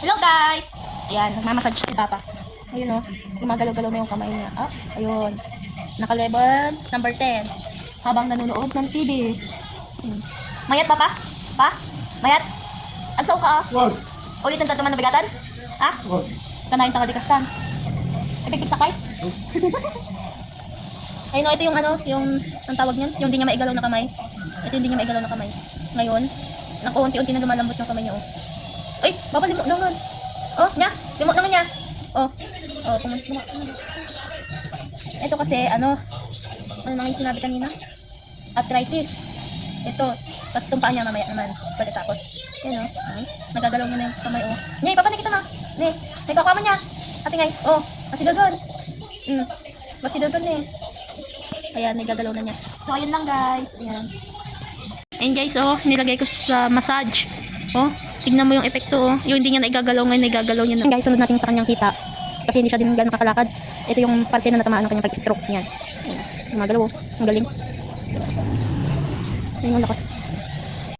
Hello guys! Ayan, nagmamassage si Papa. Ayun o, gumagalaw-galaw na yung kamay niya. Ah, ayun. Naka-level number 10. Habang nanonood ng TV. Mayat, Papa? Pa? Mayat? Ansaw ka ah? Wag. Ulitin ka naman nabigatan? Ha? Wag. Kanayin takadikastan. Epektif sakay? Ayun o, ito yung ano, yung, ang tawag niyan, yung di niya maigalaw na kamay. Ito yung di niya maigalaw na kamay. Ngayon, unti-unti na lumalambot yung kamay niya oh. Ay, Papa, limot naman. Oh, niya, limot naman niya. Oh, limot. Ito kasi, ano nang yung sinabi kanina? Arthritis. Ito, tapos itong paa niya mamaya naman. Pagkatapos, yun oh, ay, nagagalaw niya na yung kamay oh. Nye, Papa, nakita mo. Nye, nagkakama niya. Ate ngay, oh, masidagan. Masidagan eh. Ayan, nagagalaw na niya. So, ayun lang guys. Ayan. Ayun guys, oh, nilagay ko sa massage. Oh, tignan mo yung epekto oh. Yung hindi niya naigagalaw ngayon, naigagalaw niya na. Guys, sunod natin sa kanyang kita. Kasi hindi siya din gano'ng nakakalakad. Ito yung parte na natamaan ng kanyang pag-stroke niyan. Ayan, gumagalaw oh. Ang galing. Ayun, ang lakas.